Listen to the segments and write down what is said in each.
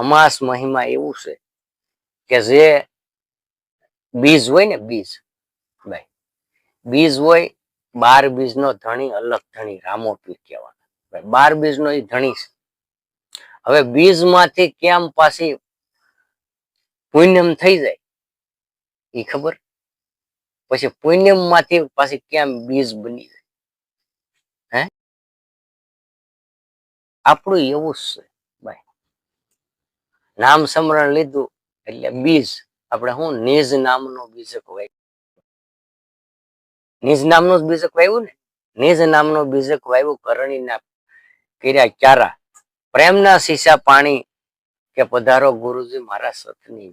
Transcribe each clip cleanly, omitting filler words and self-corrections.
અમાસ મહિમા એવું છે કે જે બીજ હોય ને બીજ ભાઈ બીજ હોય 12 બીજ નો ધણી અલગ ધણી રામોપીર કહેવાના. 12 બીજ નો એ ધણી છે. હવે બીજ માંથી કેમ પાછી પુણ્યમ થઈ જાય એ ખબર. પછી પુણ્યમ માંથી પાછી કેમ બીજ બની જાય હે આપણું એવું જ છે ભાઈ. નામ સમરણ લીધું એટલે બીજ આપણે શું નિજ નામનો બીજક હોય. નિજ નામનું જ બીજક વાવ્યું ને. નિજ નામનો બીજક વાવ્યું કરણીના કર્યા ચારા પ્રેમના સીસા પાણી કે પધારો ગુરુજી મારા સતની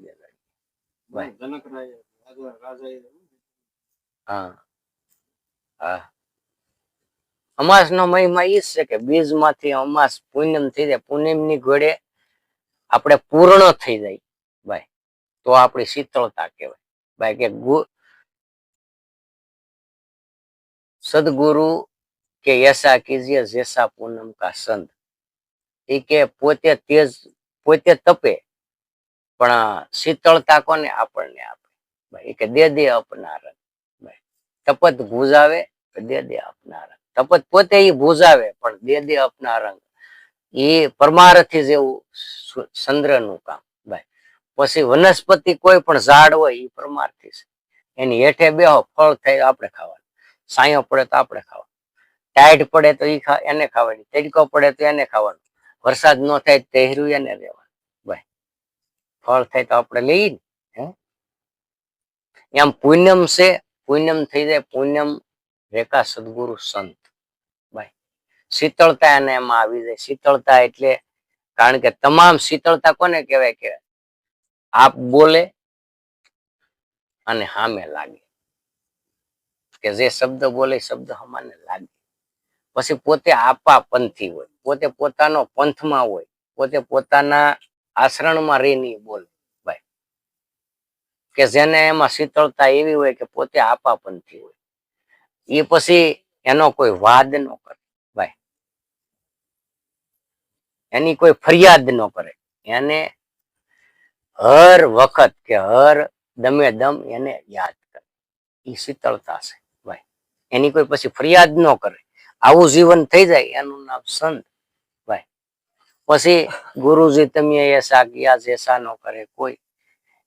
હા હા. અમાસ નો મહિમા એ છે કે બીજ માંથી અમાસ પૂનમ થઈ જાય. પૂનમ ની ઘોડે આપણે પૂર્ણ થઈ જાય ભાઈ તો આપણી શીતળતા કહેવાય ભાઈ. કે સદગુરુ કે ऐसा कीजिए जैसा पूनम का संत. એ કે પોતે તપે પણ શીતળતા કોને આપણને આપે ભાઈ. કે દે અપના રંગ ભાઈ. તપત ભૂજાવે દે અપના રંગ. તપત પોતે એ ભૂજાવે પણ દે અપના રંગ. એ પરમારથી જેવું ચંદ્રનું કામ ભાઈ. પછી વનસ્પતિ કોઈ પણ ઝાડ હોય એ પરમારથી છે. એની હેઠે બેહો ફળ થાય આપણે ખાવાનું. સાયો પડે તો આપણે ખાવાનું. ટાઈટ પડે તો એને ખાવાની. તડકો પડે તો એને ખાવાનું. વરસાદ ન થાય તહેરું એને રહેવાનું ભાઈ. ફળ થાય તો આપણે લઈએ ને. એમ પુણ્યમ છે. પુણ્યમ થઈ જાય. પુણ્યમ રેખા સદગુરુ સંત ભાઈ. શીતળતા એને એમાં આવી જાય. શીતળતા એટલે કારણ કે તમામ શીતળતા કોને કહેવાય કે આપ બોલે અને સામે લાગે. કે જે શબ્દ બોલે શબ્દ હમાને લાગે. પછી પોતે આપા પંથી હોય. પોતે પોતાનો પંથમાં હોય. પોતે પોતાના આશ્રમમાં રહીને બોલે ભાઈ. કે જેને એમાં શીતળતા એવી હોય કે પોતે આપા પંથી હોય. એ પછી એનો કોઈ વાદ ન કરે ભાઈ. એની કોઈ ફરિયાદ ન કરે. એને હર વખત કે હર દમે દમ એને યાદ કરે. એ શીતળતા છે ભાઈ. એની કોઈ પછી ફરિયાદ ન કરે. આવું જીવન થઈ જાય એનું નામ સંત ભાઈ. પછી ગુરુજી તમે એસા કિયા જૈસા ન કરે કોઈ.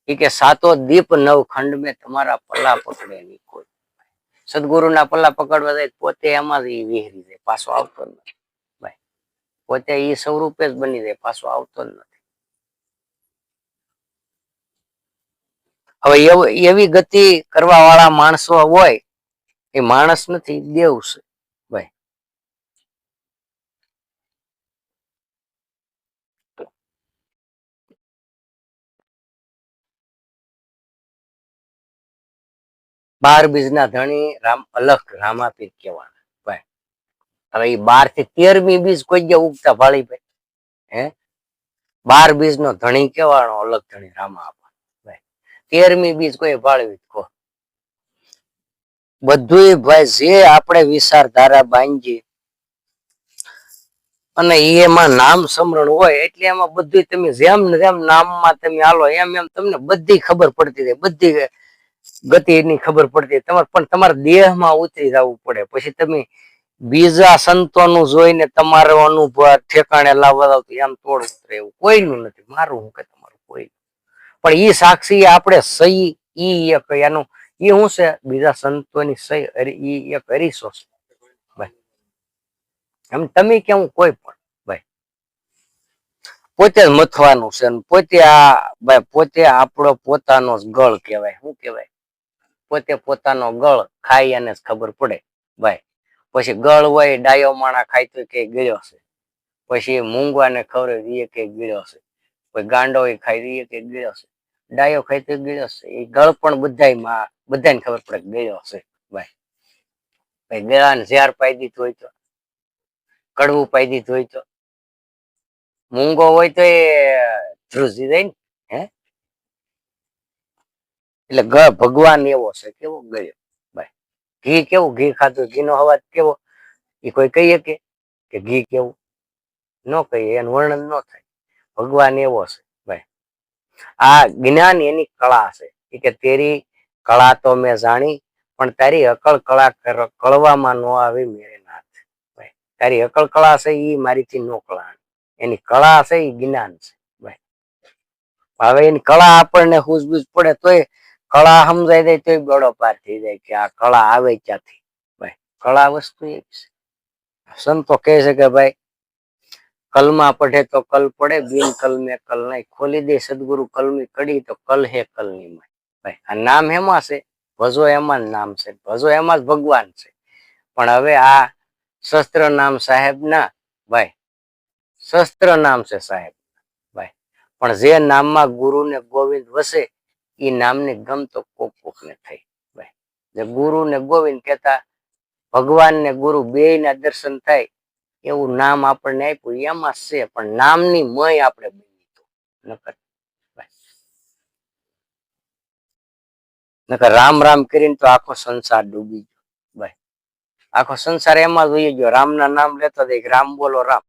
એ કે સાતો દીપ નવ ખંડ મેં તમારા પલ્લા પકડે નહીં કોઈ. સદગુરુના પલ્લા પકડવા જાય પોતે એમાં જ વિહરી જાય. પાછો આવતો નથી ભાઈ. પોતે એ સ્વરૂપે જ બની જાય. પાછો આવતો જ નથી. હવે એવી ગતિ કરવા વાળા માણસો હોય એ માણસ નથી દેવ છે ભાઈ. 12 બીજના ધણી રામ અલખ રામાપીર કહેવાના ભાઈ. હવે એ 12 થી 13મી બીજ કોઈ ગયા ઉગતા ભાળી ભાઈ હે. 12 બીજ નો ધણી કેવાનો અલગ ધણી રામા આપા ભાઈ. 13મી બીજ કોઈ ભાળવી કહો. બધું ભાઈ જે આપણે વિચારધારા બાંધીએ અને એમાં નામ સમરણ હોય એટલે એમાં બધું તમે જેમ જેમ નામમાં તમે હાલો એમ એમ તમને બધી ખબર પડતી જાય. બધી ગતિ એની ખબર પડતી તમારે. પણ તમારા દેહમાં ઉતરી જવું પડે. પછી તમે બીજા સંતોનું જોઈને તમારો અનુભવ ઠેકાણે લાવવા એમ તોડ ઉતરે એવું કોઈનું નથી. મારું હું કે તમારું કોઈ. પણ ઈ સાક્ષી આપણે સહી ઈ એક એનું એ શું છે બીજા સંતોની સહી ઈ એક હરીસો છે ભાઈ. એમ તમે કેવું કોઈ પણ ભાઈ પોતે જ મથવાનું છે. પોતે આ ભાઈ પોતે આપણો પોતાનો જ ગળ કહેવાય. શું કહેવાય? પોતે પોતાનો ગળ ખાઈ અને ખબર પડે ભાઈ. પછી ગળ હોય ડાયો માણા ખાય તો કે ગયો છે. પછી મૂંગવાને ખવડાવે કે ગીળ્યો છે. કોઈ ગાંડો ખાઈ દઈએ કે ગીળ્યો છે. ડાયો ખાય તો ગીળ્યો છે. એ ગળ પણ બધાને ખબર પડે ગયો છે ભાઈ. ભાઈ ગળાને ઝેર પાઈ દીધું હોય તો કડવું પાઈ દીધું હોય તો મૂંગો હોય તો એ ધ્રુજી જાય ને હે. એટલે ભગવાન એવો છે કેવો ગયો ભાઈ. ઘી કેવું ઘી ખાધું ઘીનો અવાજ કેવો એ કોઈ કહીએ કે ઘી કેવું ન કહીએ એનું વર્ણન ન થાય. ભગવાન એવો છે ભાઈ. આ જ્ઞાન એની કળા છે. કે તેરી કળા તો મેં જાણી, પણ તારી અકળ કળા કળવામાં ન આવી મેરે નાથ. ભાઈ તારી અકળ કળા છે એ મારીથી નો કળા. એની કળા છે એ જ્ઞાન છે ભાઈ. હવે એની કળા આપણને હુજબુજ પડે તોય કળા સમજાઈ જાય તોય બેડો પાર થઈ જાય કે આ કળા આવે ક્યાંથી. ભાઈ કળા વસ્તુ એક છે. સંતો કહે છે કે ભાઈ કલમાં પઢે તો કલ પડે, બિન કલ મેં કલ નહીં. ખોલી દે સદગુરુ કલમી કડી તો કલ હે કલની માં. ભાઈ આ નામ એમાં છે, ભજો એમાં નામ છે, ભજો એમાં જ ભગવાન છે. પણ હવે આ શસ્ત્ર નામ સાહેબ ના ભાઈ, શસ્ત્ર નામ છે સાહેબ ભાઈ. પણ જે નામમાં ગુરુ ને ગોવિંદ વસે એ નામની ગમ તો કોક કોક ને થઈ ભાઈ. જે ગુરુ ને ગોવિંદ કહેતા ભગવાન ને ગુરુ બે ના દર્શન થાય એવું નામ આપણને આપ્યું એમાં છે. પણ નામની મય આપણે બની તો નકર રામ રામ કરીને તો આખો સંસાર ડૂબી ગયો ભાઈ. આખો સંસાર એમાં જ વહી ગયો. રામ ના નામ લેતા રામ બોલો રામ.